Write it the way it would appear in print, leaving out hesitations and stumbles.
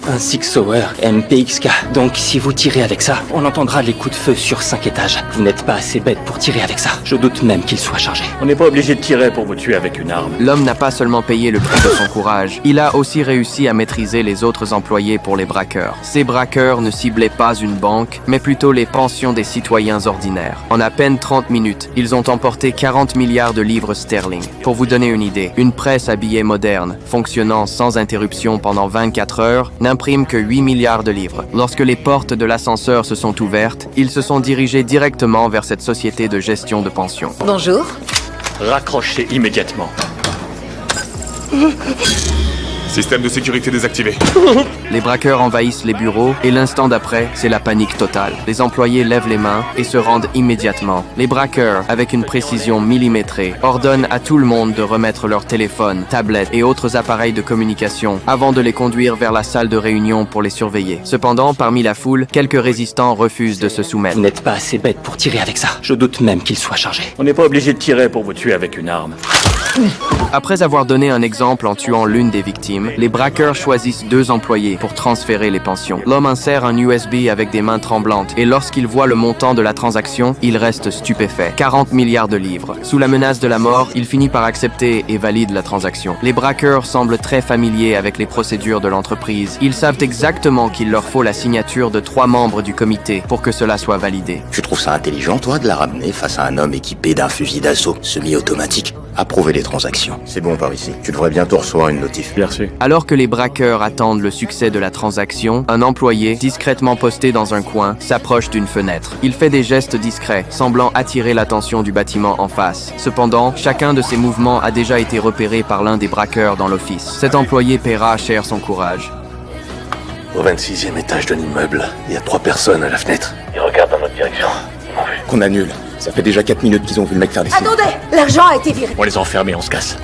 Un Six Hour MPXK. Donc si vous tirez avec ça, on entendra les coups de feu sur 5 étages. Vous n'êtes pas assez bête pour tirer avec ça. Je doute même qu'il soit chargé. On n'est pas obligé de tirer pour vous tuer avec une arme. L'homme n'a pas seulement payé le prix de son courage, il a aussi réussi à maîtriser les autres employés pour les braqueurs. Ces braqueurs ne ciblaient pas une banque, mais plutôt les pensions des citoyens ordinaires. En à peine 30 minutes, ils ont emporté 40 milliards de livres sterling. Pour vous donner une idée, une presse à billets moderne, fonctionnant sans interruption pendant 24 heures, n'imprime que 8 milliards de livres. Lorsque les portes de l'ascenseur se sont ouvertes, ils se sont dirigés directement vers cette société de gestion de pension. Bonjour. Raccrochez immédiatement. Système de sécurité désactivé. Les braqueurs envahissent les bureaux et l'instant d'après, c'est la panique totale. Les employés lèvent les mains et se rendent immédiatement. Les braqueurs, avec une précision millimétrée, ordonnent à tout le monde de remettre leurs téléphones, tablettes et autres appareils de communication avant de les conduire vers la salle de réunion pour les surveiller. Cependant, parmi la foule, quelques résistants refusent de se soumettre. Vous n'êtes pas assez bête pour tirer avec ça. Je doute même qu'il soit chargé. On n'est pas obligé de tirer pour vous tuer avec une arme. Après avoir donné un exemple en tuant l'une des victimes, les braqueurs choisissent 2 employés pour transférer les pensions. L'homme insère un USB avec des mains tremblantes et lorsqu'il voit le montant de la transaction, il reste stupéfait. 40 milliards de livres. Sous la menace de la mort, il finit par accepter et valide la transaction. Les braqueurs semblent très familiers avec les procédures de l'entreprise. Ils savent exactement qu'il leur faut la signature de 3 membres du comité pour que cela soit validé. Tu trouves ça intelligent, toi, de la ramener face à un homme équipé d'un fusil d'assaut semi-automatique? Approuver les transactions. C'est bon par ici. Tu devrais bientôt recevoir une notif. Merci. Alors que les braqueurs attendent le succès de la transaction, un employé, discrètement posté dans un coin, s'approche d'une fenêtre. Il fait des gestes discrets, semblant attirer l'attention du bâtiment en face. Cependant, chacun de ces mouvements a déjà été repéré par l'un des braqueurs dans l'office. Cet employé paiera cher son courage. Au 26e étage de l'immeuble, il y a 3 personnes à la fenêtre. Ils regardent dans notre direction. Ils m'ont vu. Qu'on annule. Ça fait déjà 4 minutes qu'ils ont vu le mec faire des signes. Attendez, l'argent a été viré. On les enferme et on se casse.